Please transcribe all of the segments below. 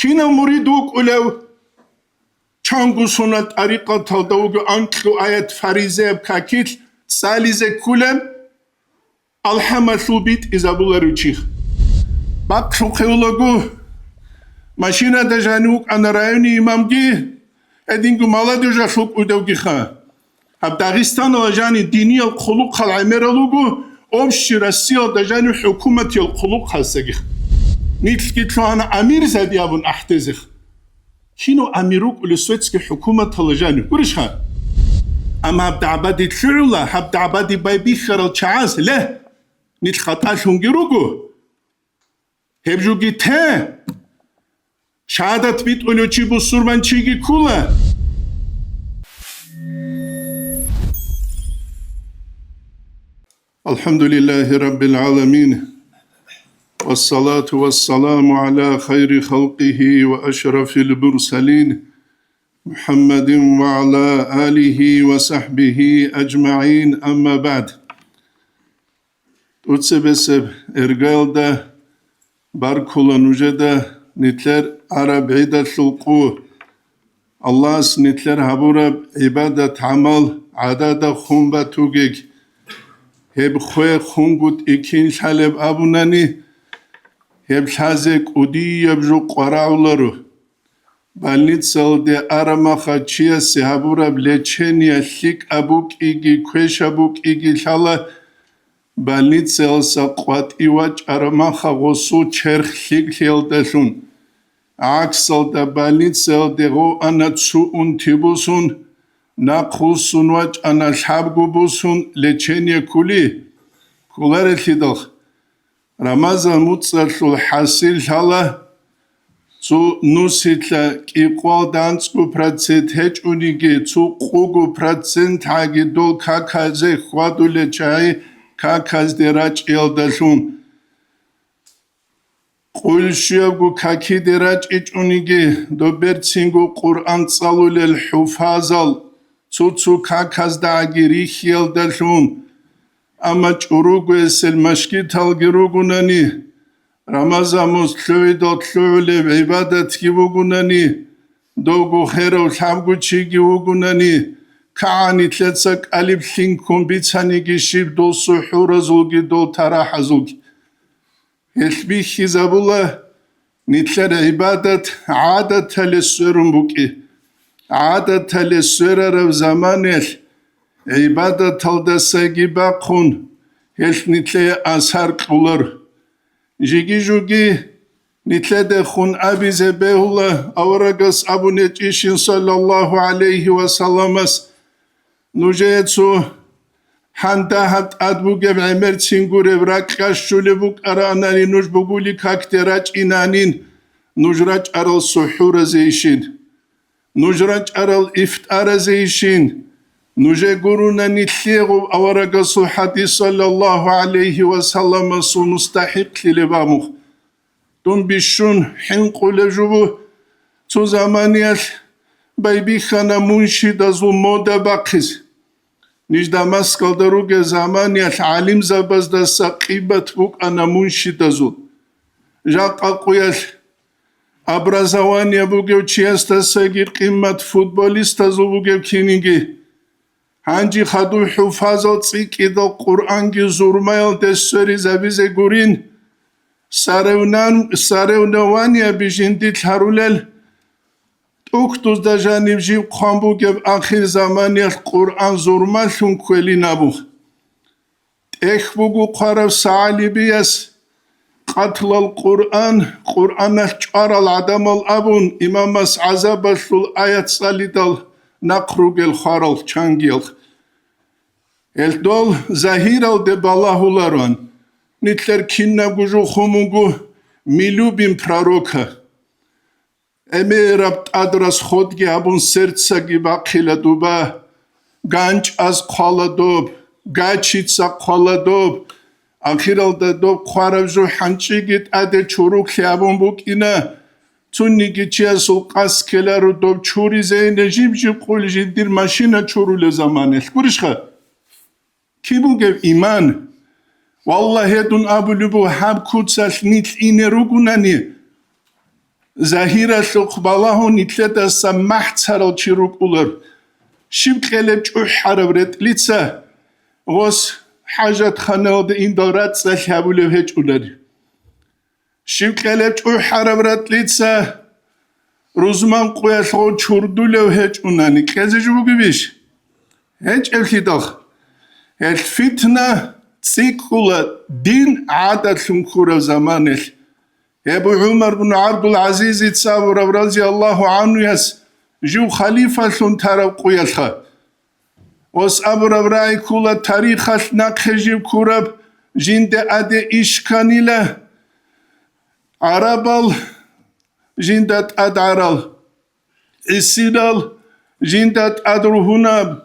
كينا مريدوك ولو چانگو سنت طریقا تلدوگو انکلو آیت فریزه بکاکیل سالیزه کولم الحمثو بیت ازابولارو چیخ باقشو خیولوگو ماشینا دجانوک انا رایونی امامگی ادینگو مالا دجاشوک اودوگی خان هب داغستان لجانی دینی الخلوق العمرلوگو اوبشی رسیل دجانی حکومتی الخلوق هستگی نیتلکی تلوانا امیر زدیابون احتزخ كينو أميروك ولسويتسكي حكومة طلجاني ورشها أما هبدا عبادي تلعولا هبدا عبادي بايبي خرال چعاز لا نيت خطاش هنجروكو هبجوكي تا شهادت بيت أولو چيبو سوربان چيگي كولا الحمد لله رب العالمين والصلاة والسلام على خير خلقه وأشرف المرسلين محمد وعلى آله وصحبه أجمعين أما بعد تتسبسب إرقال ده باركولا نجده نتلر عرب عيدة القوة الله نتلر هبورب عبادة عمل عدد خنبة توجيك هب خوي خنبوت إكين شالب أبوناني هبشازك ودي يبجو قراولارو بالنيتسل دي أرمخا چيا سيهابورا بلچنيا لك أبوك إيجي كويش أبوك إيجي شالا بالنيتسل ساقوات إيواج أرمخا غصو چرخ لك هيلدشون عكسل دا بالنيتسل دي غو أنا تسوءن تبوسون ناقوسون واج أنا شابقو بوسون لچنيا كولي كولار الخدخ رمضان متصل حاصل شالا تو نوسيتلا كيقوال دانسكو پراتسيت هج اونيگي تو قوگو پراتسنت هاگي دول كاكازي خوادو لچاي كاكاز دراج يلدشون قول شيوگو كاكي دراج اج اونيگي دو برچينگو قرآن صلو للحفاظل تو كاكاز داگي ريخ يلدشون أما چوروگو اسل مشكي تلگروگو ناني رمضاموز تلوي دو تلوي عبادت كيوگو ناني دوگو خيرو شامگو چيگيوگو ناني كعاني تلتسك أليب خينكم بيتسانيگي شيب دو سحور زوگي دو تراح زوگي هلبي خيزابولا نتلر عبادت عادت لسورم بوكي عادت لسورر زمانيل عبادت تلدساگي باقون هلت نتلي أسهر قولر جيجي جوگي نتلي دخون أبي زبيهولا أورغس أبو نتيشين صلى الله عليه وسلم نوجيتسو حانتا هات أدبوغي بعمر تسنگور براكاش شولبوك أراناني نوج بقولي كاكتراج إنانين نوجراج أرال سحور زيشين نوجراج أرال إفتار زيشين نوجه قرونا نتليغو أورغسو حديث صلى الله عليه وسلم سو مستحق لباموخ دون بيشون حنقو لجوبو تو زمانيال بايبي خانا منشد ازو مودا باقز نجدا مسكال دروغ زمانيال علم زباز دا ساقيبت بوك انا منشد ازو جاقا قويال образование بوغيو چيستا ساقير قيمت فوتبوليست ازو بوغيو كينيگي هنجي خدو حفاظة تسيكي دو قرآن جي زورمايل دستوري زبيزي قرين سارونوانيا بيجين دي تحرولل توكتوز دا جانب جيب قنبو جيب آخر زماني القرآن زورمال شون كويلي نابوخ اخ بوغو قرب سعالي بيس قتل القرآن قرآن الشعر العدم الأبون إمام عذاب الآيات صالي نقروگ الخارل چانگیل الدول زهيرال de balahularan nitler kinna guju khumungu milubim proroka emerabt adras khodgi abun sertsagi baqila duba ganch az qaladob gachitsa qaladob akhiral da dob kharavju hanchigit ade churuk abun bukina تونيگي چياسو قاس كلارو دوب چوري زين جيب جيب قول جدير ماشينا چورو لزمانه كورشخه كيبو جيب إيمان والله هدون أبو لبو حاب كوتسال نيت إني روغوناني Zahira Shukbalahu Nitleta Samahtsaral Chirukular. Shibkeleb Chuharavret Litsa was Hajat Khanel the Indorat Sahabulev Hechular. Shibkeleb Chuharavret Litsa Ruzman Quyasho Churdulev Hechunani. Kazajugivish Hech Elhidach. El Fitna Tsikula Din Adat Shumkura Zamanel. Ebu Umar bin Abdul Aziz Itzavur Radiallahu anhu yas Ju Khalifa Shun Tarab Quyasha. Was Abu Rai Kula Tarikhas Nakhjib Kurab Jinde Ade Ishkanila Arabal Jindat Adaral Isidal Jindat Adruhunab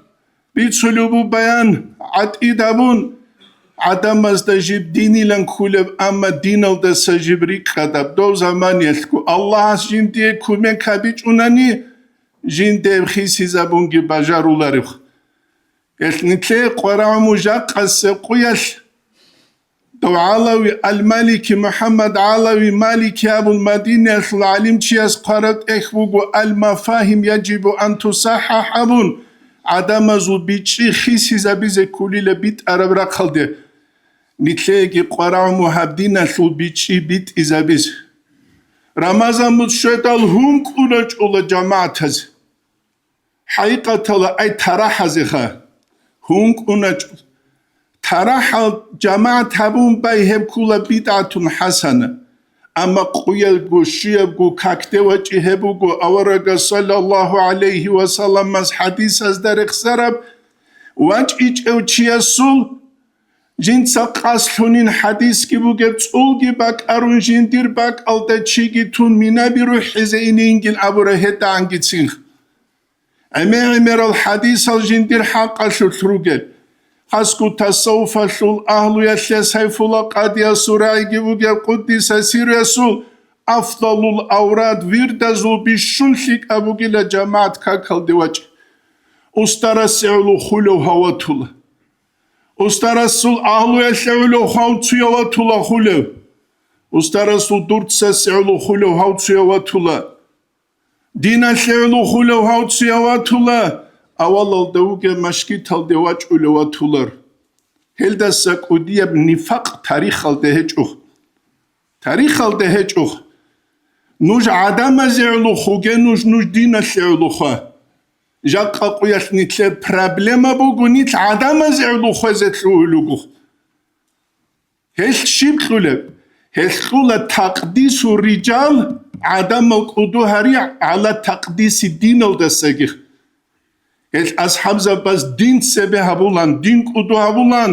Bitsulubu Bayan At Idabun Adamas da jib dini lan kuleb amma dinal da sajibri kadab do zaman yelku Allah jinde kumen kabich unani jinde khisi zabungi bajarularif etnitle qaramu jaqas quyas do alawi al malik muhammad alawi malik abu al madina al alim chias qarat ekhbugu al mafahim yajibu an tusahhabun adamazu bichi khisi zabize kulile bit arabra khalde Nitlegi Qara Muhabdina Subichi bit Izabis Ramazan Mutshetal Hunk Ulach Ula Jamaatas Haikatala ay Tarahaziha Hunk Unach Tarahal Jamaat Habun by Hebkula Bidatun Hasana Ama Quyal Gushia Gu Kaktewachi Hebugu Awaraga Sallallahu Alayhi Wasallam as Hadithas Derek Sarab Wach ich Euchiasul Jinsa qaslunin hadis ki bu geb ulgi bak arun jindir bak alta chigi tun minabiru hizainingil abura hetan gitsin. Emer al hadis al jindir haqqa shultrugel. Hasku tasawfa shul ahlu yashya sayfula qadiya surai ki bu geb quddisa sir yasul afdalul awrad virdazul bishulshik abugila jamaat kakal diwach. Ustara se'ulu khulu hawatul. Ustarasul ahlu yash'ulu khawtsuya wa tula khulu. Ustarasul durtsa se'ulu khulu khawtsuya wa tula. Dina se'ulu khulu khawtsuya wa tula. Awalal dawuge mashkital dewach ulu wa tular. Hilda sakudiyab nifaq tarikh al dehech'uh. Tarikh al dehech'uh. Nuj adama se'ulu khuge nuj dina se'ulu khwa. Jaqqa quyas nitle problema bugu nit adama ze'lu khwazetlu lugu. Hesh shibkhule. Hesh khula taqdisu rijal adama quduhari ala taqdisi din al dasagir. Hesh ashab zabas din sebe habulan, din qudu habulan.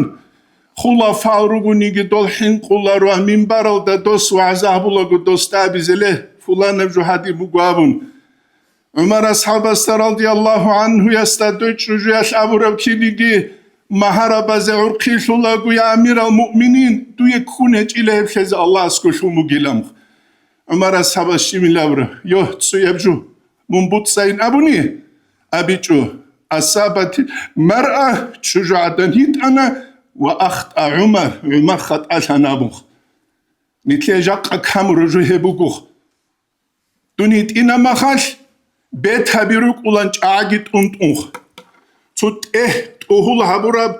Khula faurugu nigi dol hin khula ru minbar al da dos wa azabulagu dostabizele fulan juhadi bugu abun. Umar ashabas radiyallahu anhu yastadoch juyash aburab kiligi maharabaze urqishulagu ya amir al mu'minin duye kunech ile fez Allah skoshumu gilam Umar ashabas shimilavra yo tsuyabju mumbut sain abuni abichu asabati mar'a shujadan hitana wa akhta Umar khat ashanabu nitle jaqqa kamru juhebugu dunit ina makhash Bet habiruk ulan çağit untung. Tut tohul haburab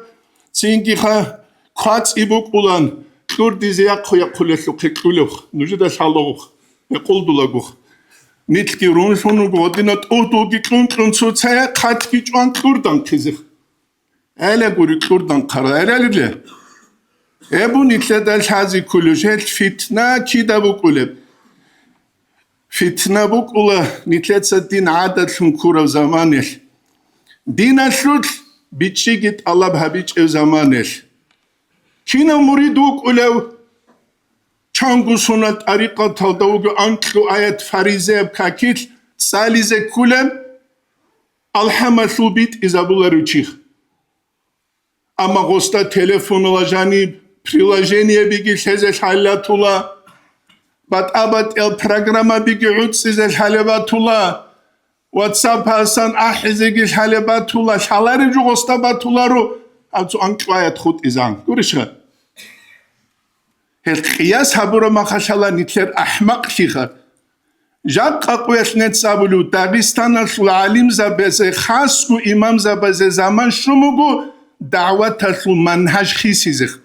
singi kha khats ibuk ulan kur diziya khoya khuleslu khikuluh nujida shalog equldulagu nitki run shunu godinat oto giklun tsaya khat gichwan kurdan khizig ele guri kurdan qara elele ebu nitle dal hazi kulujel fitna kidabukule Fitna bukula nitletsa din adat shumkura zamanel. Din ashut bichigit alab habich ev zamanel. Kina muriduk ulev changu sunat ariqa taldaugu anklu ayet farizeb kakit salize kulem alhamashu bit izabularuchih. Ama gosta telefon olajani приложение bigi şezeş hallatula Bat abat el programa bigi utsizel halebatula WhatsApp hasan ahizegi halebatula şalari jugostabatularu also anklayat khut izan gurishra Hel qiyas habura makhashala nitler ahmaq shikha جاق قويشنت سابلو داغستان العالم زبزه خاص و امام زبزه زمان شموگو دعوت الو منهج خیسیزخ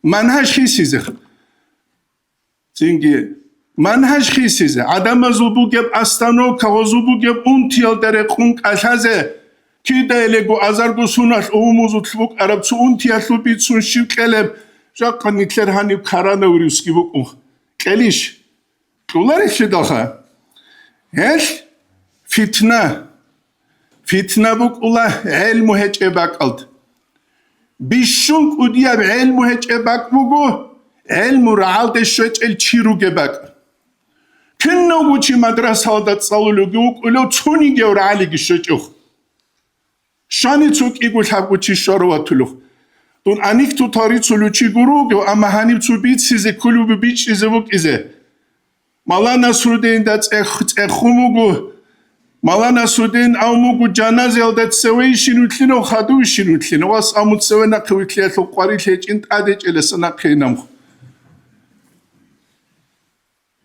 منهج خیسیزخ زینگی منهج خیسیزه آدم زوبو گب استانو کاغذوبو گب اون تیال در خونک اشازه کی دایلگو ازارگو سوناش اوموزو تلوک عرب سو اون تیالو بیت سون شیو کلب جاق نیتلر هانی کارانه وریوسکی بو کلیش کولاری چی داخه هل فتنه بوك الله علم هج اباقلد بيشونك وديا بعلم هج اباق بوغو علم رعال دشوچ الچيرو گباق كنو بوچي مدرسة دا تصالولو گوك ولو توني گور عالي گشوچوخ شاني توك ايگو حبو چي شارو واتلوخ دون انيك تو تاري تولو چي گروگو اما هنيب تو بيت سيزه كلو ببيچ ازه بوك ازه مالا نصرالدين دات اخوموگو مالا نصرالدين اوموگو جنازه الدات سوي شنوتلينو خادو شنوتلينو واس اموت سوي نقويتلياتلو قواريتليج انت ادج السنا قينامخ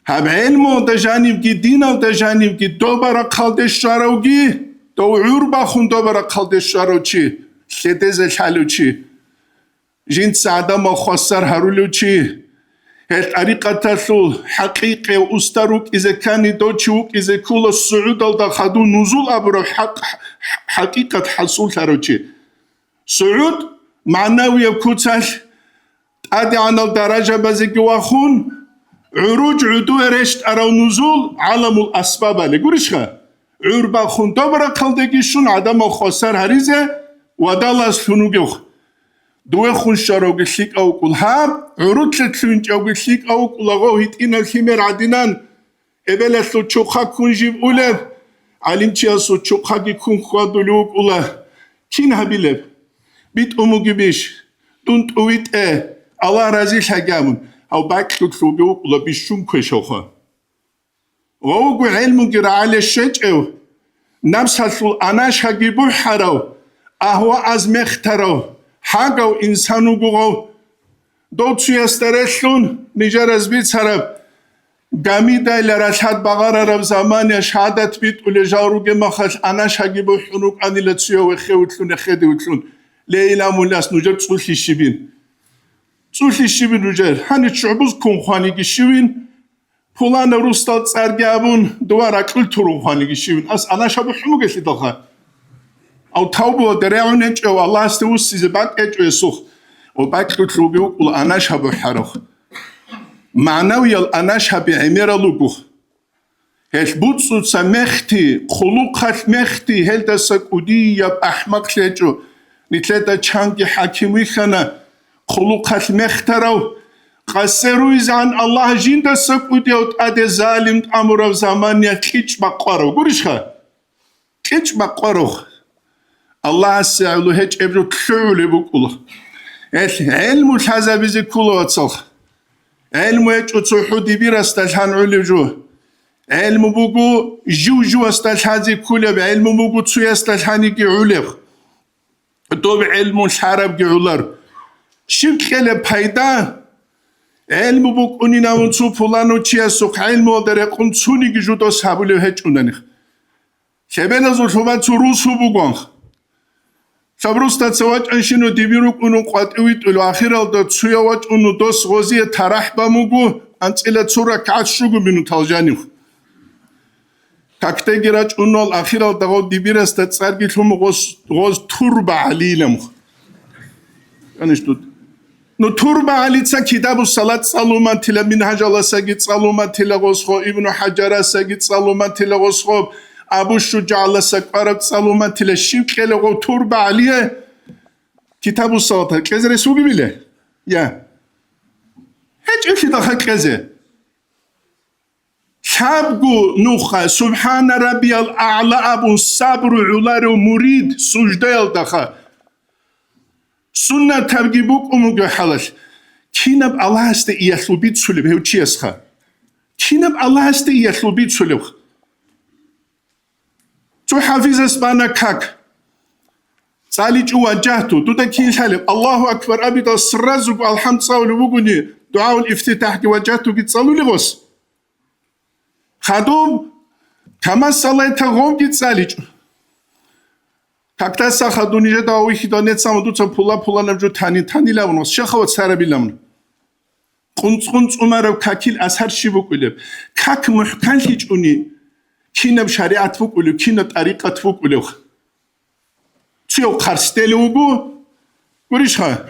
هب علمو دا جانب گي دينو دا جانب گي دوبارا قلدش شارو گي دو عربا خون دوبارا قلدش شارو چي شدزه حالو چي جنت سعدا ما خسر هرولو چي الطريقة حقيقة وأستروك إذا كان دوتشوك إذا كل الصعود دا خدو نزول أبرو حقيقة حصول تروتشي صعود معنوي كوتال أدي عن الدرجة بزيك واخون عروج عدو رشت أرو نزول علم الأسباب لقورشها عربا خون دبرا قلدكيشون عدم خسر هريزة ودالا سنوغيوخ دوه خون شاروغ شيك او كلها عروت لتلونج او شيك او كلاغو هيتين الخمير عدنان ابلسو چوخا كون جيب اولب علم چياسو چوخا كي كون خوادولوك اولا كين هبيلب بيت اموغي بيش دونت اويت الله رازي حقامون او باكلوك فوبيوك اولا بيشون كوشوخا ووغو علمو جرا على الشج او نفس هالسول اناش حقي بوحارو اهوا از مختارو حاجة إنسانو جوه دوتشي استرشون نجار أزبيت سرب جاميدا إلى رشاد بغار رب زمان شهادة بيت ولجارو جم خش أنا شاقي بحنوك أني لتسيو وخيوتلون خديوتلون ليلا ملاس نجار تصلح الشبين تصلح الشبين نجار هني شعبوز كون خاني جشبين فلان روستات سرجابون دوار أكل ترو خاني جشبين أس أنا شاب حنوك اللي دخل او توبو درعون اجو الله استوس زباك اجو يسوخ وباك تطلبيو قل انا شابو حرخ معنوي انا شابي عمير لوبوخ هش بوتسو سمختي خلوقات مختي هل دسك ودي يب احمق لجو نتلتا چانگي حاكمي خنا خلوقات مخترو قسرويز عن الله جين دسك ودي اد ظالم امر زمان يا كيچ بقرو گورشخه كيچ بقرو الله سعلو هيج ابرو تلولي بقوله علم الحزب زي كله اتصخ علم هيج اتصحو دي بير استلحان علي جو علم بقو جو استلحان زي كله بعلم بقو تسوي استلحاني كي عليق دوب علم الحرب كي علر شبكة بايدا علم بقو اني ناون تو فلانو چيا سوق علم ودر قنصوني كي جو دو سابلو هيج اندنخ شبنا زو شوبا تو روسو بقوانخ شبروستا تسواج انشينو ديبيروك انو قاتويت الاخيرة دا تسويواج انو دوس غوزية تراح باموغو انت الى تسورا كاتشوغو بنو تالجانيو كاكتا جراج انو الاخيرة دا غو ديبيرستا تسارجي تلوم غوز توربا عليلم نو توربا علي تسا كتاب الصلاة صالومان تلا منهج الله ساقيت صالومان تلا غوزخو ابن حجرة ساقيت صالومان تلا غوزخو ابو الشجاع الله سكبرت صالومان تلا شيب خيلة غو توربا عليه كتاب الصلاة كذا رسوبي بله يا هج إيش دخل كذا شابقو نوخا سبحان ربي الأعلى أبو صبر علار مريد سجدة دخل سنة تبجيبوك أمو حلش كينب الله است يخلو بيت سلب هو چي اسخا كينب الله است يخلو بيت سلب تو حافظ اسبانا كاك صالح وجهته دودا كين حلب الله أكبر أبي دا سرزق الحمد صاول وقوني دعاء الافتتاح وجهته قد صالوا لغوص خدوم كما صلاة غوم جيت ساليج كاكتا ساخدوني جدا ويخي دانيت سامدو تبولا نبجو تاني لابنوس شخوات ساربي لامن قنص عمرو كاكيل أسهر شيبوك ولب كاك محكان ليجوني كينا بشريعة فوق ولو كينا طريقة فوق ولو تيو قرستيلي وغو وريش ها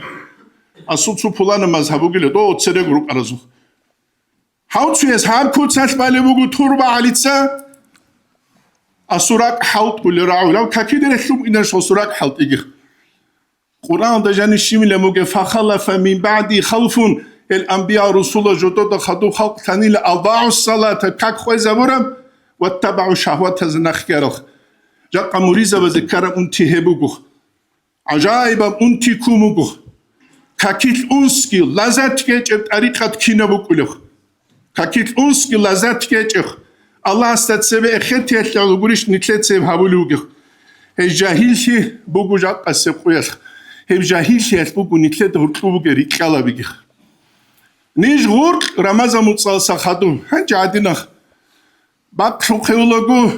أصوتو بولانا مذهبو گلي دو تسري گروك أرزو هاو تسويس هاب كود ساش بالي وغو توربا عليتسا أسوراك حوت ولي راعو لو كاكي دي رحلوم إناش أسوراك حوت إيجي قرآن دا جاني شيمي لموغي فخلف من بعدي خلف الأنبياء رسول جدد خدو خلق تاني لأضاعوا الصلاة كاك خوي زبورم واتبعوا شهوات زنخ كارخ جاقا مريزة وذكرم انتي هبوغو عجائبا انتي كوموغو كاكيت انسكي لازات كيج طريقة كينا بوكولوغ كاكيت انسكي لازات كيج الله استتسبه اخيت يحلو غوريش نتلت سيب هابولوغو هي جاهيل بوغو جاقا سيقويخ هي جاهيل بوغو نتلت هرطلوغو ريكالا بيغيخ نيج غور رمضان متصالسا خدو هنجا عدينخ باقشو خيولوغو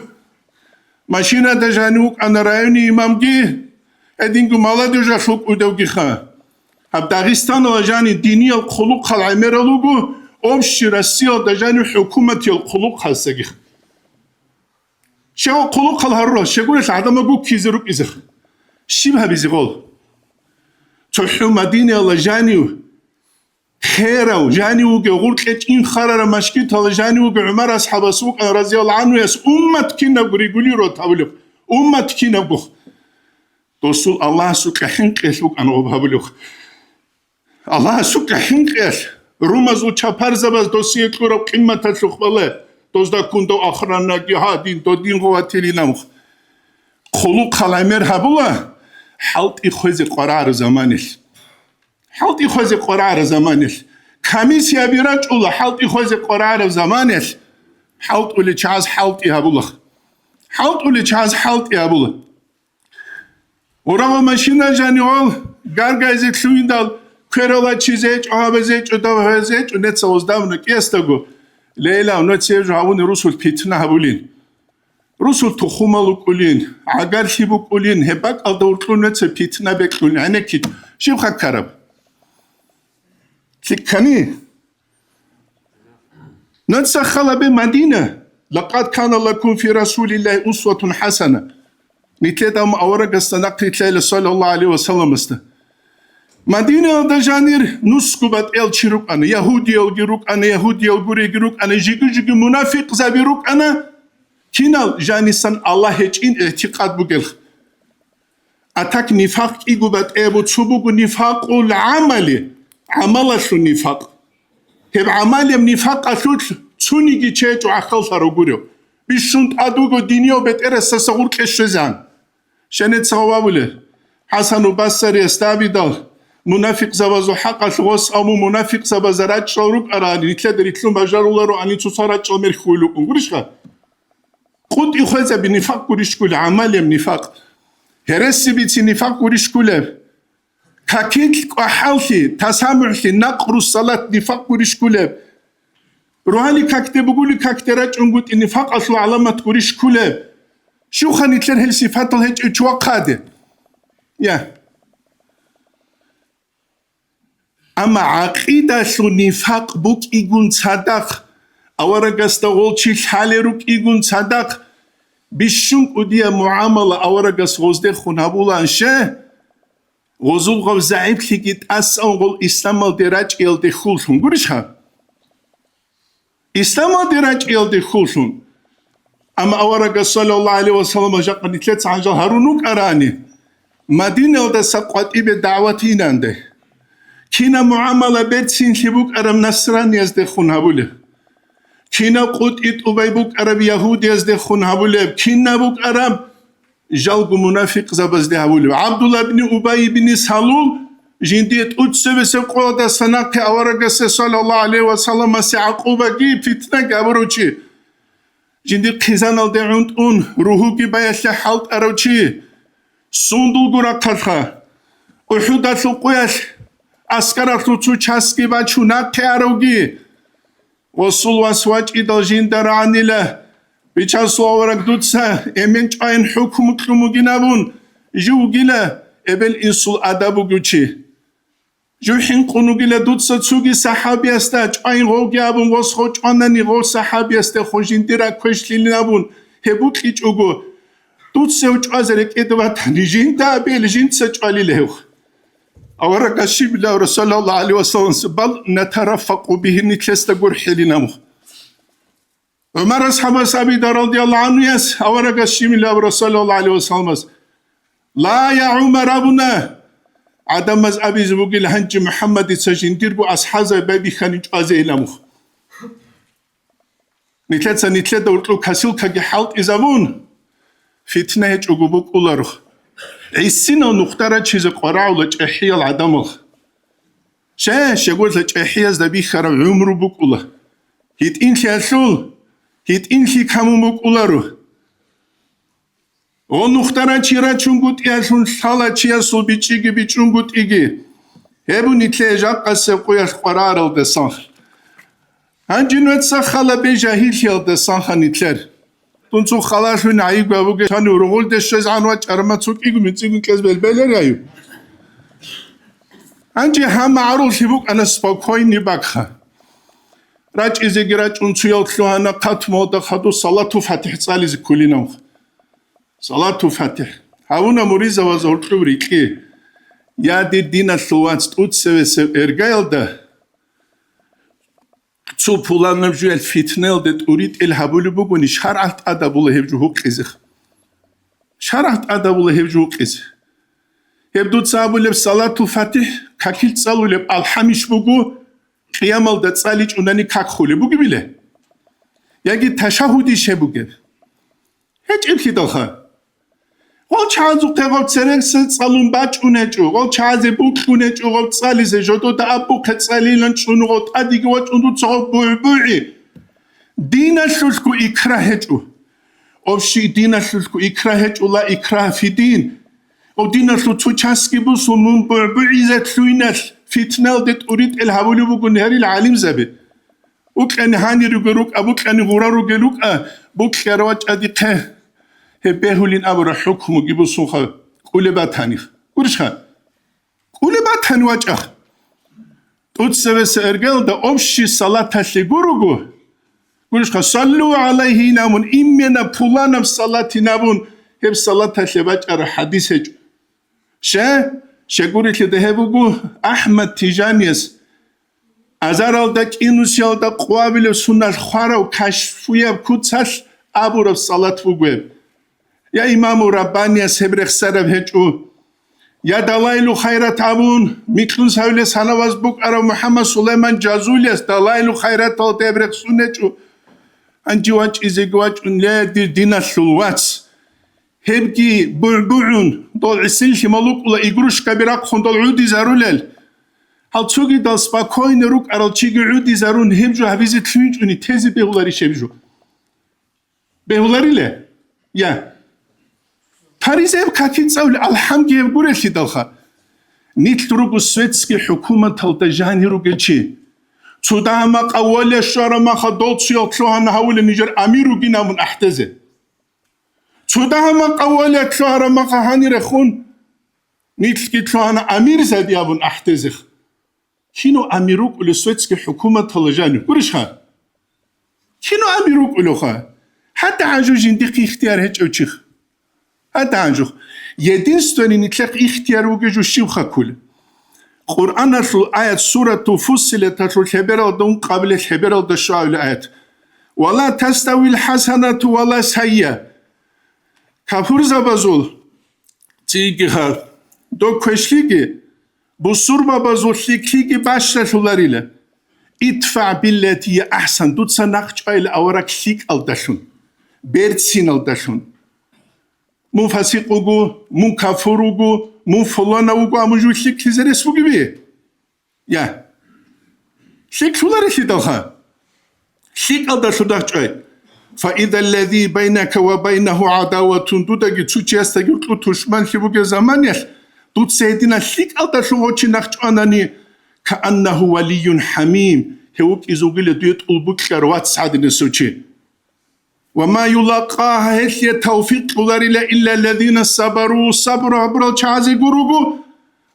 ماشينا دجانوك أنا رايوني إمامجي أدينكو مالادوجا شوك ودوغي خا هب داغستان وجاني ديني الخلوق العميرالوغو أمشي رسيو دجاني حكومة الخلوق هالساقي شو خلوق الهرو شغول العدم أقو كيزروك إزخ شبه بيزغول تحو مدينة الله جانيو خيرو جاني وجه غورك إن خرر مشكيت هذا جاني وجه عمر أصحاب السوق رضي الله عنه يس أمة كنا بريقولي روت هبلوك أمة كنا بخ رسول الله سوق حنق سوق أنا بهبلوك الله سوق حنق رمزو چپر زبز دوسیه کورو قیمت سوق باله دوزدا کندو آخران جهادین دو دین قوتیلی نمخ خلوق خلامر هبوله حلت إخوز قرار زمانش حلت إخوز قرار زمانش كميس يبيرج ولا حلت إخوز قرار زمانش حلت ولی چاز حلت يهبوله حلت ولی چاز حلت يهبوله ورا ماشينا جانيول گرگایزک شویندال كيرولا چيزيج آبزيج ودوهزيج ونت سوزدامنك يستغو ليلا ونتسيج هاون رسول بيتنا هبولين رسول تخومالوك ولين عقار شيبوك ولين هباك الدورتلو نتس بيتنا بكلون عنكيد شيب خاك كرب تكني نتسخل بمدينة لقد كان لكم في رسول الله أسوة حسنة نتلت أم أورق استنقل تلال صلى الله عليه وسلم است مدينة دجانير نسكبت إل شروك أنا يهودي الجروك أنا يهودي الجوري جروك أنا جيجي منافق زبيروك أنا كينال جانيسان الله هيجين اعتقاد بقل أتاك نفاق إيجوبت إبو تسبوك نفاق العمل عمل شو نفاق هب عمل نفاق أشوت تونيجي تشيج وعقل فروجوريو بيشونت أدوغو دينيو بتأرس سسقول كشزان شنت سوابله حسن وبصري استابيدال منافق زبازو حق الغوص أمو منافق زبازرات شروك أراني نتلاد ريتلون بجارولارو أني تصارات شمر خولوكم قريشها قد إخوزا بنفاق قريش كل عمال نفاق هرسي بيتي نفاق قريش كل كاكيت وحالتي تسامحتي نقر الصلاة نفاق قريش كل روحاني كاكتي بقولي كاكتراج انقود النفاق أصلو علامة قريش كل شو خانيتلر هالصفات الهج اتوقاده يا أما عقيدة شو نفاق بوك إيجون صدق أورجس تقول شيء حالروك إيجون صدق بيشون وديا معاملة أورجس غزده خنابولا أنشة غزول غو زعيب لقيت أسأل غول إسلام الدراج إل دخولهم قريشها إسلام الدراج إل دخولهم أما أورجس صلى الله عليه وسلم جاء نتلت عن هارونوك أراني مدينة دا سقوط إبه دعوتين عنده كينا معاملة بيتسين لبوك أرم نصران يزدخون هبوله كينا قد أبي بوك أرم يهود يزدخون هبوله كينا بوك أرم جلب منافق زبزده هبوله عبد الله بن أبي بن سلول جنديت أتسو بسقوة دا سناك أورغس صلى الله عليه وسلم سعقوبة جي فتنة قبروشي جنديت خزان الدعوند روحوكي بايش حالت أروشي سندل گورا کارخا احدا سوقیش اسکر تو چسکی و چونات تاروگی Osul vasvaç idal jindaranile. Biçasu olarak tutsa emen çayın hükümlü ginabun. Ju gile ebel insul adabu güçi. Juhin konu gile tutsa tsugi sahabiyasta çayın hogyabun voshoç anani ho sahabiyasta hojindira köşlilinabun. Hebut hiç ugu. Tutsa uç azerek edvatan jinda bel jinsa çalilev. Avara kaşı bile Resulullah aleyhi ve sellem bal neteraffaku bihi nitleste gurhilinamu. Ömer ashab sabida radıyallahu anhu yes avara kaşı bile Resulullah aleyhi ve sellem la ya Ömer abuna adamaz abiz bugil hanci Muhammed sajindir bu ashaza babi khanic azelamu. Nitletsa nitleda urtlu kasil kage halt izavun fitne hiç ugubuk ularuh. عيسينا نختار شيء قراء ولا تحية العدم شاش يقول لك تحية ذبي خرا عمره بقوله هيت إنشي أسول هيت إنشي كمو بقوله ونختار شيء راتشونغوت ياسون سالا شيء أسول بيجي بيجونغوت إيجي هبو نتلاجع قصة قياس قرار الدسان هنجنوت سخلا بجاهيل الدسان نتلر تونسو خلاص من عيب أبوك كانوا رغول دشز عن وجه أرماتسوك إيجو متسيقون كذب البلر أيو أنجي هم معروف يبوك أنا سباكوين نباكها راج إذا راج أنسو يلتلو أنا قط مودا خدو صلاة فاتح صالي زكولينا صلاة فاتح هاونا مريزة وزورتلو ريكي يا دي دينا ثوانس تود سوى إرقايل ده تسو بولان نبجو الفتنة ده تريد الهبول بقوني شرعت أدابوله هبجو قزخ شرعت أدابوله هبجو قزخ هبدو تصابو لب صلاة فاتح كاكيل تصالو لب الحميش بقو قيامل ده تصاليج أناني كاك خولي بقو بله ياجي تشاهدي شبقو هج إبكي دلخا قول چازو تغاب سرن سالون باچ اونجو قول چازه بوک اونجو قول تصالي زجدو دا ابو كتصالي لنچونو قول تاديگو وچوندو تصاب بوي دين الشلكو إكراهجو أوشي دين الشلكو إكراهجو لا إكراه في دين أو دين الشلكو تشاسكي بوسو من بوي زت لويناش فتنال دت أريد الهولو بوكو نهاري العالم زبي وكان هاني رجروك أبوك أن غرارو جلوك بوك خيروات أديقه هبهولين أبرا حكم جيبو سوخا كل باتانيخ ورشها كل باتاني واجه تود سأرجل دا أمشي صلاة تشيغوروغو ورشها صلوا عليه نامون إمنا بولانا بصلاة نامون هب صلاة تشيباج أرى حديث هجو شاقوري كده هبوغو أحمد تيجانيس أزارال داك إنوسيال دا قوابل سنة خوارا وكاشفويا بكوتساش أبورا بصلاة بوغويب يا إمام رباني سبرخ سرب هجو يا دلائل خيرات أبون ميكلون سهولة سنواز بوك أرى محمد سليمان جازوليس دلائل خيرات تبرخ سنجو أنجي واج إزيقواج لا دينا الشلوات هبكي بربعون دول عسيلش ملوك ولا إقروش كبيراك خون دول عودي زارولل هل تسوغي دول سباكوين روك أرى تشيغي عودي زارون هبجو هفيزي تلونجوني تيزي بيغولاري شبجو بيغولاري له يا Паризев какие цели алхамдиев гурехи далха. Нит другу светский حكومة талдажани ругечи. Цудама قوالي شارما خدوتسي отлохан хавуле нижер амиру гинамун ахтезе. Цудама قوالي شارما хани рехун нитки тлохан амир задиабун ахтезе. Кино амирук уле светский حكومة талдажани гурешха. Кино амирук улеха. حتى عجوجين دقي اختيار هج اوچخ. هذا عنجو единственный نتلاق اختيار وجو شيوخا كل قرآن آيات سورة فصلت الحبر دون قبل الحبر الشعب الآيات ولا تستوي الحسنة ولا سيئة كفر زبازول تيجها دو كشليجي بصور بازول ليكليجي باشا شولاريلا ادفع بالتي أحسن دوت سنقش إلى أوراك ليك الدشون بيرتسين الدشون مو فاسقوغو مو كافروغو مو فلانوغو امجو شيك زرسو gibi يا شيك شولار شيدوها شيك الدا شوداچاي فاذا الذي بينك وبينه عداوه دوداغي تشيستاغي توشمان شيبوغ زمانيش دوت سيدنا شيك الدا شوغوچي ناخچاناني كانه ولي حميم هوك إزوغيل دويت البكر واتسعد نسوشي وما يلاقاها هثية توفيق إلا الذين صبروا صبروا عبر الشعازي قروقو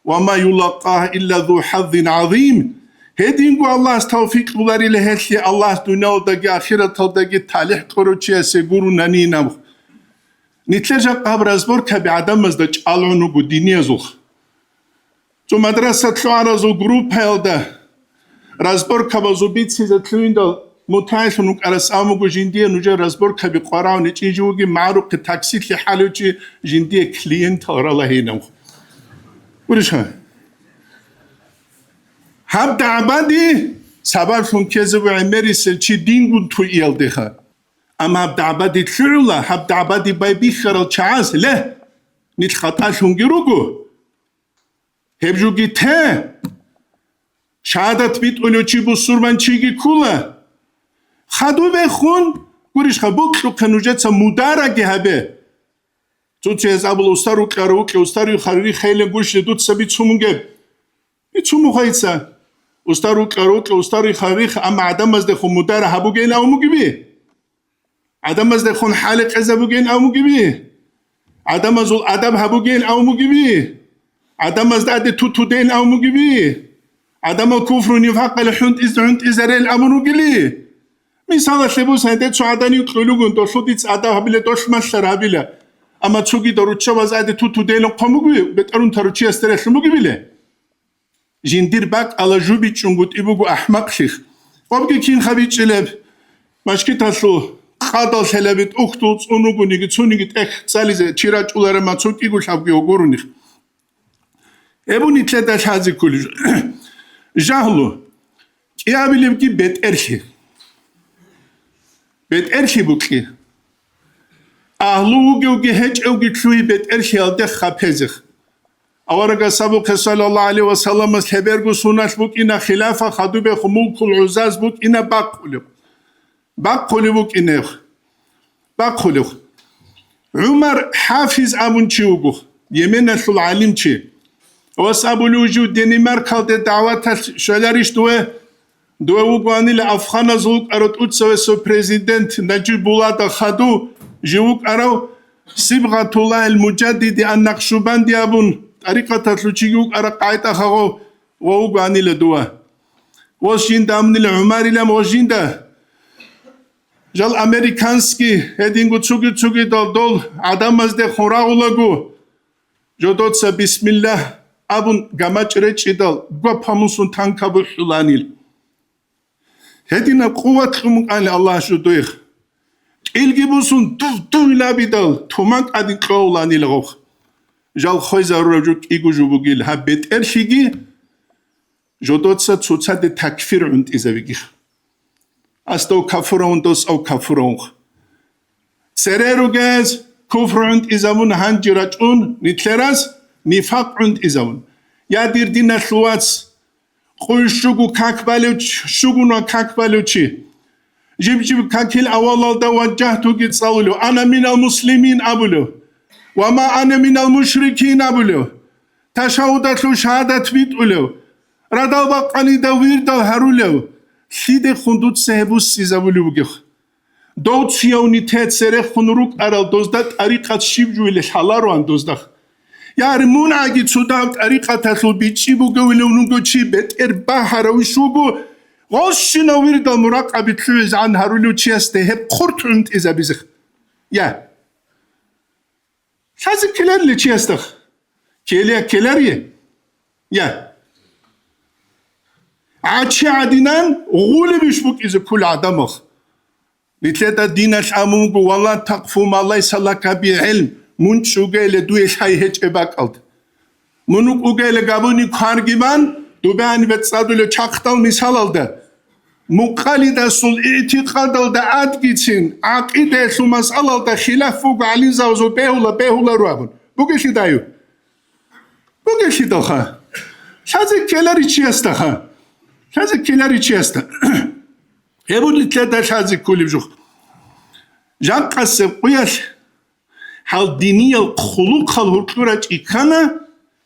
وما يلاقاها إلا ذو حظ عظيم هدينغو الله توفيق إلا هثية الله دنيا دقي آخرة دقي تالح قروشي سيقورو نانينا نتلجا قبر أزبور كبعدم مزدج ألعنو قديني أزوخ تو مدرسة لعرزو جروب هيلدا رازبور كبازو بيت سيزا تلويندل متعايشونك أرس آموغو جندية نوجا رازبور كبي قراو نتيجوغي معروف كتاكسيت لحالوشي جندية كلينت أغرالله هينو ورشا هبدا عبادي سبب شون كيزو عمري سلشي دينغون تو إيالديخا أما هبدا عبادي تلعولا هبدا عبادي بايبي خرال چاز له نتخطا شون جروغو هبجوغي تا شهادت بيت أولوچي بو سوربان چيگي كولا خدو بخون گوريش خبوك شو كنوجت سا مدارگي هبه تو چيز أبل أستارو كاروك أستارو خريري خيلي گوش دوت سبي چومونگه بي چومو خايتسا أستارو كاروك أستارو خريري أما عدم از دخون مدار هبو گين أو موگي بي عدم از دخون حالق از هبو گين أو موگي بي عدم از الأدب هبو گين أو موگي بي عدم از داد تو دين أو موگي بي عدم كفر ونفاق الحنت إزرائيل أمرو قلي مثلا شبوس هندت شو عدني يقولون دوشو ديت عدا هبيله دوش مشتر هبيله أما تشوكي دروتشا وزاد تو دين قموجي بتأرون تروتشي استرس موجي بيله جندير باك على جوبي تشونغوت إبوغو أحمق شيخ وابكي كين خبيت شلب مشكي تاسو خادل شلبت أختوت أنوغو نيجي تسونيجي تأخ ساليزة تشيراج أولار ما تسوك إيغو شابكي أغورونيخ إبوني تلاتاش هازي كوليج جاهلو يا بيلمكي بيت إرشي بوكي أهلو وجي هج أوجي تلوي بيت إرشي ألدخ خابزخ أورجا سبوك صلى الله عليه وسلم سبرجو سناش بوك إنا خلافة خدو بخمول العزاز بوك إنا باقولي بوك إنه باقولي عمر حافظ أبون تشيوغو يمين العالم تشي وسأبو الوجود دنمارك هذا دعوات شلاريش دوه وقواني لأفغان زوج أرد أتسوي سو بريزيدنت نجيب بولادا خدو جوك أرو صبغة الله المجدد النقشبندي أبون طريقة تطلوشيوك أرى قاعدة خغو وقواني لدوه وشين دامني لعماري لم وشين دا جال أمريكانسكي هدينغو تسوكي دول عدم از ده خوراغو لگو جدوتسا بسم الله أبون غماج ريچي دال گوا پاموسون تنكابو حلانيل هدينا قوة خمون الله شو دويخ إلغي بوسون دو لابي دال تومانك أدين قولاني لغوخ جال خوي زارو جوك إيغو جوبوغيل هبت إرشيغي جدوتسا تسوتسا دي تكفير عند إزاويغيخ أستو كفرون دوس أو كفرون سريرو غاز كفر عند إزاون هنجراجون نتلراز نفاق عند إزاون يا دير دينا شلواتس خوي شوغو كاكبالوش شوغو كاكبالوشي جيب كاكيل أولا دا وجهتو جيتساولو أنا من المسلمين أبولو وما أنا من المشركين أبولو تشهدت له شهادت بيتولو ردال باقاني دا ويردال هرولو خيد خندوت سهبوس سيزاولو بگيخ دوت سيونيتات سرخ خنروك أرال دوزدات أريقات شيبجو إلي حالارو دوزدخ يارمون عاقي تصدام طريقة تطلو بيتشيبو قويلو نونغو تشيبت إرباحة روشوغو غوشنا ويرد المراقبة تلوز عن هارولو تشيسته هب قرط عند إذا بيزخ يا شازي كلار اللي تشيستخ كلاريه يا عادشي عادينان غولي بيشبوك إذا كل عدمخ لتلاتا ديناش عمومكو والله تقفو ما الله يسالك بعلم منش وقال دويش هاي هيج إباقلد منوك وقال قابوني كارجمان دوباني بتصادو لچاقتال مثال الده مقالدة سول اعتقاد الده عادقيتين عقيدة سو مسألة الده خلاف فوق علي زوزو بيهولا روابون بوكشي دايو بوكشي دوخا شازي كلاري چيستا شازي كلاري چيستا هبون لتلاتا شازي كولي بجوخ جان قاسب قياش حال دينية الخلوق الهرطورة إكانا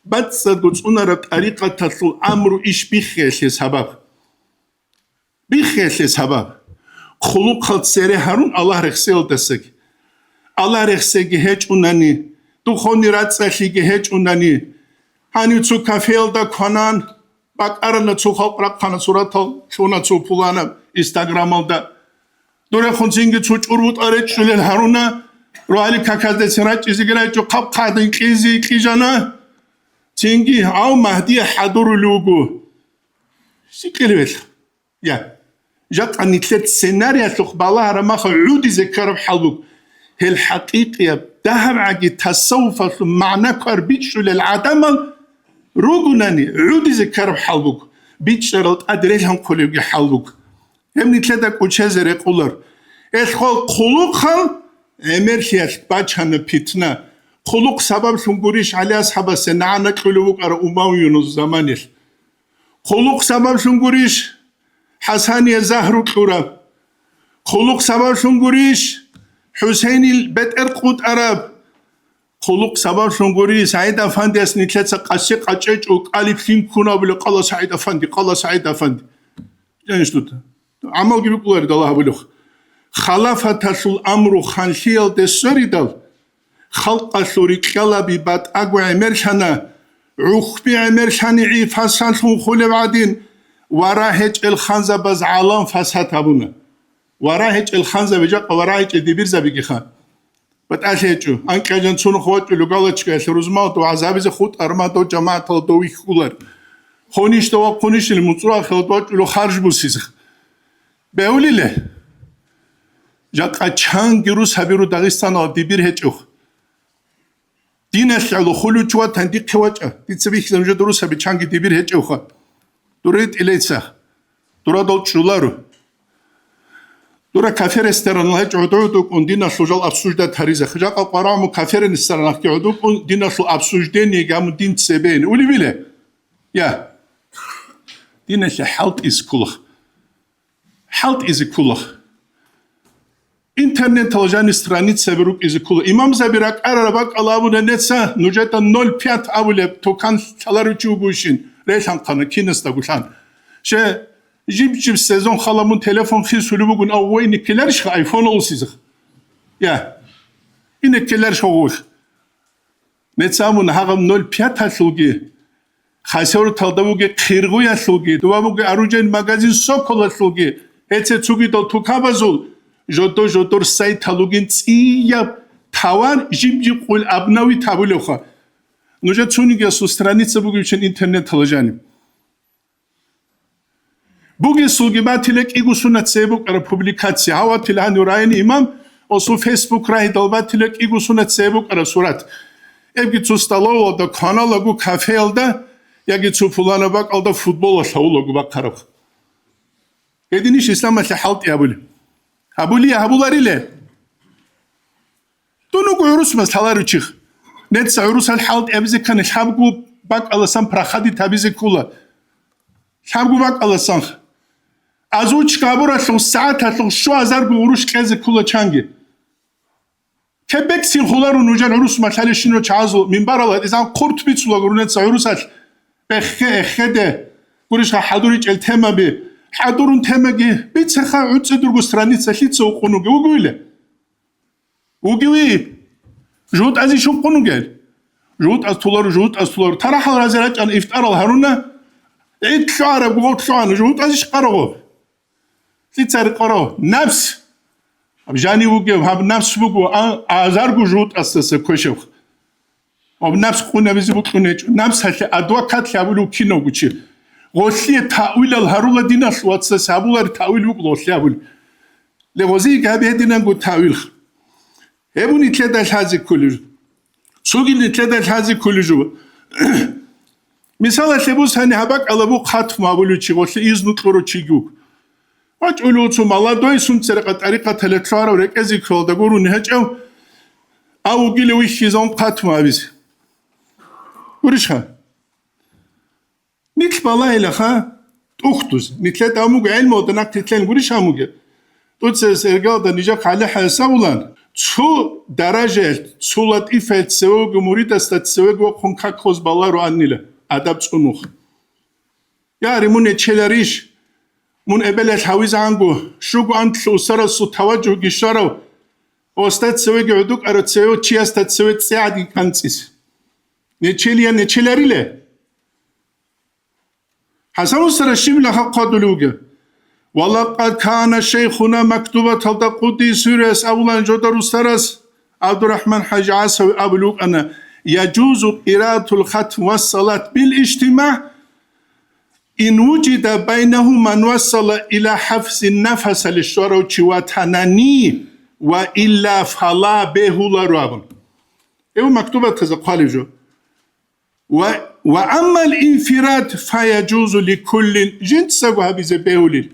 باتسا دوتسونا را طريقة تطلو أمرو إش بيخيش سبب بخيل سبب خلق خلق سري هارون الله رخسيل دسك الله رخسيل هيج أناني تخوني راتسالي هيج أناني هاني تسو كافيل دا كونان باك أرنا تسو خلق رقانا سورة شونا تسو بولانا إنستغرام دا دوري خونسينجي تسو چوروت أريد شلل هارونا روالي كاكاز دي سراج إزيقراج جو قب قادن كيزي كيجانا تينجي أو مهدي حضور لوغو سيكلويل يا جات أني 3 سيناريا تخبالها رماخ عودي ذكر بحلوك هي الحقيقة دهب عقي تصوف معنى كار بيتشو للعدم روغناني عودي ذكر بحلوك بيتشرلت أدريلهم كلهم يحلوك همني 3 كوتشازر يقولر الخل خلوق خل امرخيال باچانه بيتنا خلوق سبب شنگوريش علي أصحاب سنعنا كلوك أر أماويون الزمانيل خلوق سبب شنگوريش حساني زهرو كورا خلوق سبب شنگوريش حسيني البيت ارقود عرب خلوق سبب شنگوريش سعيد أفندي اسني 3 قاشق قاچچ وقالي فيلم كونا بلا قال سعيد أفندي قال سعيد أفندي يعني شنو عمل بيقولر الله بلوخ خلافة الأمر خانشيل دسوريدل خلق سوري كلابي بات أقوى عمرشانا عخبي عمرشاني عي فاسان خولي بعدين وراهج الخانزة بز عالم فاسات أبونا وراهج الخانزة بجاق وراهج الدبيرزة بيجي خان بتأشيجو أنك أجن سونو خوات لغالتشك الرزمات وعذابيز خود أرماتو جماعة الدوي خولر خونيش دوا قونيش المطرع خلطوات لو خارج بوسيزخ بأولي له جاقا چان گروس هبيرو داغستان او دبير هچوخ دينش على خلو چوا تندي قواچا ديتسبيخ زمجه دروس هبي چان دبير هچوخ دوريت إليتسا دورا دول چولارو دورا كافي رستوران هچ عدودو كون دينا سوجال ابسوجدا تاريزه جاقا قرامو كافي رستوران كي عدو كون دينا سو ابسوجدني گام دين تسبين ولي بيله يا دينش health is cool health is cool интернет толжани страница берук из кула. Имам забирак арабак алабуна нетса нужета 0,5 авуле токан чаларучу гушин. Рейхан кана кинеста гушан. Ше жиб сезон халамун телефон хисулу бугун аввойни келерш айфон олсизх. Я. Ине келерш огуш. Нетсамун хагам 0,5 асулги. хасор талдавуги қиргуй асулги. Дуамуги аружен магазин сокол асулги. Эце цуги дол тукабазул. جدور سعی تلوگین تیاب توان جیب قول ابناوی تابلو خا نوجا چونی که سوسترانیت بگویی چن اینترنت تلوجانیم بگی سوگی با تلک ایگو سونت سیبوک ار پوبلیکاسی هوا تلهانی راین امام اسو فیسبوک راه دل با تلک ایگو سونت سیبوک ار صورت ابگی توستالو دا کانال اگو کافه الدا یکی تو فلان باک الدا فوتبال شاول اگو باک کارب ediniş İslam halt yabuli Habuliye habularıyla. Donu koyuruz masalar uçuk. Net sayuruz halt ebize kan şabgu bak alasan prahadi tabize kula. Şabgu bak alasan. Azu çıkabura şu saat atlı şu azar bu uruş keze kula çangi. Kebek silhular unucan urus masalesini çazu minbar Allah izan kurt bitsula gurunet sayuruz al. Ekhede. Kuriş haduriç el tema bi. حضورن تمگی بیت سخا عدس درگو استرانیت سخیت سو قنوگه وگویله وگوی جود ازی شو قنوگه جود از طولار ترا حال رزرج ان افتار الهرونه عید شعره بگوت شعانه جود ازیش قرغو سیت سر قرغو نفس اب جانی وگو هم نفس بگو آزارگو جود استسه کشو اب نفس قونه بیزی بکنه نفس هلی ادوا کت لابلو کینو گوچی غوثية تأويل الهرولة دينا شواتسا سابولا تأويل وقلوث لابول لغوزي قابي هدينا نقول تأويل هبو نتلاد الحازي كل جو سوقي نتلاد الحازي كل جو مثال سبوس هني هباك على بو خاتف مابولو چي غوثي إذ نطلورو چي جوك واج أولو تو مالا دوي سون سرقة طريقة تلترارا وركزي كرول دقورو نهج أو قيلوي شيزون خاتف مابيز ورشها نيت بالله لخا أختوز نتلات أموج علم ودناك تتلين قريش أموج توت سرقال ده نجاك على حسابولان شو درجة شو لطيفة تسوق مريد استتسوق وخون كاكوز بالله رو عنيله أدب شنوخ يا ريمون تشلريش من قبل الحويز عنقو شوقو أنت أسرة سو توجه جشارو أستاذ سوي قعدوك أرد سوي تشياس تسوي تساعد كانسيس نتشيليا نتشيلاريله حسن أسرة الشملة قادلوجه ولقد كان شيخنا مكتوبة تلتقطي سورة أولا جدر أسترس عبد الرحمن حاج عاصوي أبلوك أنا يجوز قراءة الختم والصلاة بالاجتماع إن وجد بينهما من وصل إلى حفظ النفس للشروع وتناني وإلا فلا به لرابن إيه مكتوبة تزقالجو وأما الانفراد فيجوز لكل جنس وهبز بهولي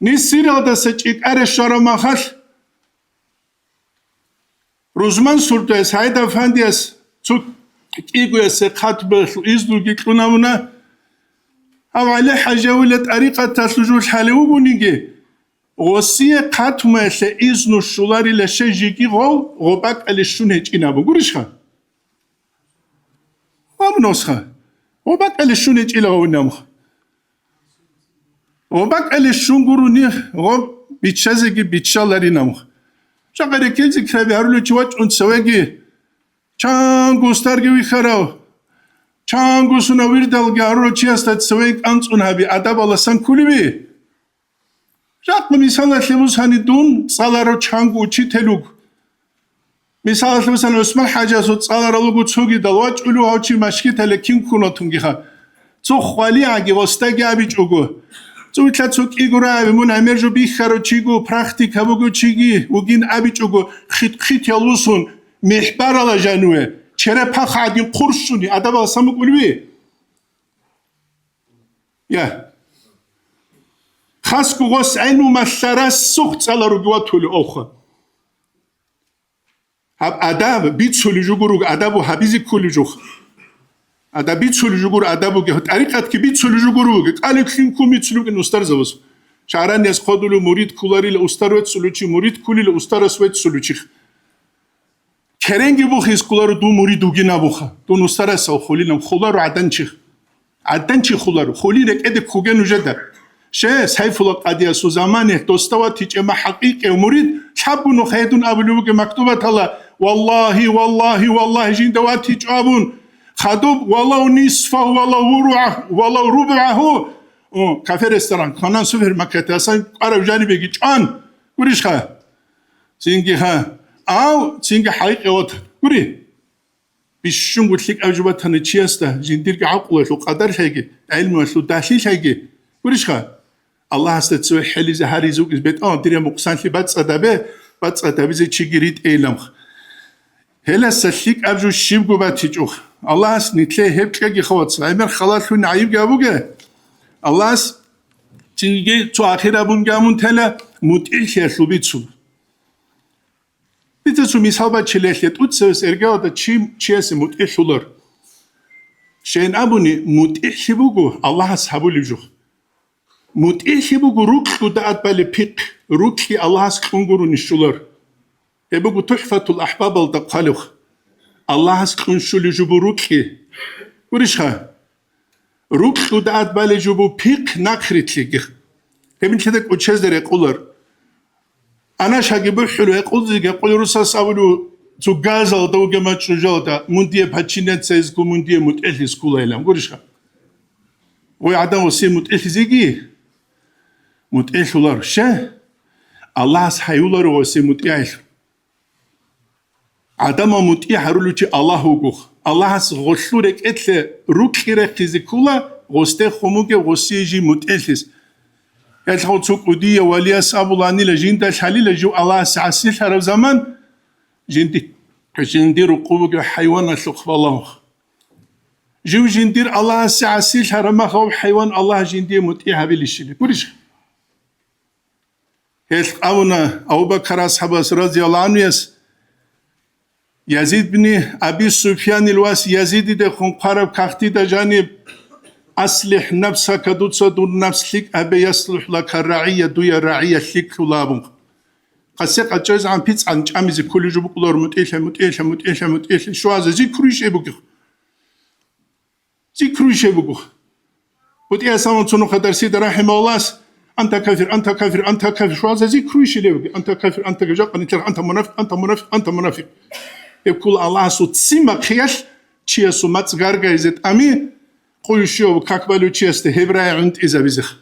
نسير هذا سجيك أرشار مخال روزمان سلطة هيدا فانديس تو إيجو يسقط بخل إزلو جيكونامنا أو على حاجة ولا طريقة تسلجو الحالو بنيجي وصية قاتمة إزنو الشلاري لشجيكي غوباك على الشنهج إنا بقولشها وامنوسها غوباك على الشنهج إلا غونامخ غوباك على الشنغروني غوب بيتشازجي بيتشالاري نامخ شغالة كيلزي كرابي هارلو تشواج أنسواجي چانگو سترگوی خراو چانگو سونا ویردال گارو چیاستاد سویک انس اونهابی ادب آلسان کولی بی رقم مثال لبوس هنی دون سالارو چانگو چی تلوگ مثال لبوس هنی اسمال حاجه سود سالارو لگو چوگی دلواج اولو ها چی مشکی تلکین کناتونگی خوا تو خوالی اگه وستگی آبیچ اوگو تو ایتلا چوک ایگو را آبی من امیر جو بیخارو چیگو پراختیک هبوگو چیگی وگین آبیچ اوگو خیت یالوسون محبر على جنوه چرا پخادین قرصونی ادب آسامو قلبی یا خاص قوس علم مسره سخت سالارو گوا طول اوخه هب ادب بیت سولجو گروگ ادب و حبیزی کلجو ادب بیت سولجو گرو ادب و گه طریقت که بیت سولجو گروگ الکلین کومیت سلوگ نستر زوس شعران از خودلو مرید کولاری ل استروت سلوچی مرید کولی ل استرسوت سلوچی کرنگی بخیز کولارو دو موری دوگی نبوخه دو نستر سو خولینم خولارو عدن چی خولارو خولی رک اد کوگه نوجده شه سیف الله قدیه سو زمانه دوستوا تیچ اما حقیقه مرید شبونو خیدون ابلو که مکتوبت الله والله جین دوات تیچ آبون خدوب والله نصفه والله ربعه کافر استران خانان سفر مکته اصلا عرب جانی بگی چان گوریش خواه سینگی خواه أو تيجي حقيقة وات قولي بيشون قلت لك أوجبت هني تشيسته جندير عقله شو قدر هيجي علم وشو داشيش هيجي قوليش خا الله هستسوي حلي زهري زوج بيت دري مقصان لي بات أدبي زي تشجريت إيلمخ هلا سلك أبجو الشيب قباتيجوخ الله هست نتلي هب كجي خوات عمر خلاص لون عيب جابوجه الله هست تيجي تو آخر أبون جامون تلا متعيش يشلو بيتسو بيتسو مثال بتشليت أتسوس إرجع ده چيس متعيش ولر شين أبوني متعيش بوجو الله هست حبولي جو متعيش بوجو روك كده أتبالي بيك روكي الله هست كونغورو نشولر يبقوا تحفة الأحباب الدقالوخ الله هست كونشولي جبو روكي وريشها روك كده أتبالي جبو بيك ناكريت ليجي همين كده كوتشيز در يقولر أنا شاقي بحلو يقول روساس أولو تو غازل دو جماعة شجاعة مندية بحشينات سيزكو مندية متأهل سكولا إلهم وريشها ويعدم وسيم متأهل زيجي متأهل ولار شه الله هست حيولار وسيم متأهل عدم متأهل هرولوشي الله هوجوخ الله هست غشلورك إتل روكيره خزيكولا غسته خموجه غسيجي متأهلس الحوت سوق ودية ولياس أبو لاني لجين ده الحليل جو الله سعسيل هرب زمان جندير رقوبك حيوان الشق الله جو جندير الله سعسيل هرب ما هو حيوان الله جندير متأهل بالشيء كلش هل أبونا أبو بكر أصحاب رضي الله عنه يزيد بن أبي سفيان الواس يزيد ده خون قرب كختي ده جانب أصلح نفسك دوتسا دون نفسك أبي يصلح لك الرعية دويا رعية لك ولابن قسيق أجاز عن بيتس عن جامز كل جو بقولار متأهل شو هذا ذكري شيء بقول وتي اسامون تونو خدر سيد رحمه الله انت كافر انت كافر انت كافر شو هذا زي كرويش ليه انت كافر انت جاق انت منافق انت منافق انت منافق يقول الله سو تسمى خيال تشي سو ماتس غارغا يزت امي قويشيو كاكبالو تشيست هبراي عند اذا بزخ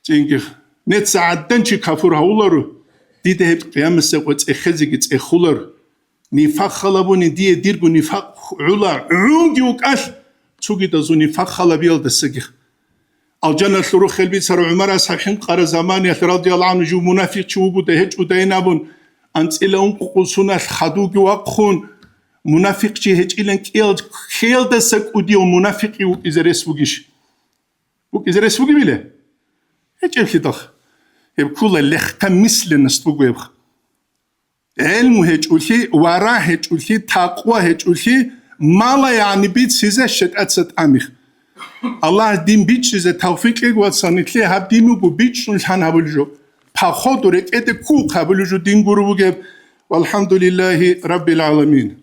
تينك نت ساعدنشي كافور هولرو دي ده قيام السقوط اخزيت اخولر نفاق خلبوني دي ديرغو نفاق علا عونجي وقال تسوغي دزو نفاق خلبيل دسغ الجنة ثرو خلبي سر عمر صحيح قرا زمان رضي الله عنه جو منافق شوغو دهج ودينابون انت الى انقو سنه خدوغي وقخون منافق جي هج الى كيل دسك وديو منافق ازرسوغيش ازرسوغي بيله هج الخدخ يبكول اللخ مثل نستوغو يبخ علم هج ولي ورا هج ولي تقوى هج ولي مالا يعني بيت سيزا شت اتست اميخ الله دين بيتش سيزا توفيق واتسانيتلي هاب دينو بو بيتش نلحان هابلجو بخودورك ات كو هابلجو دين غروبو والحمد لله رب العالمين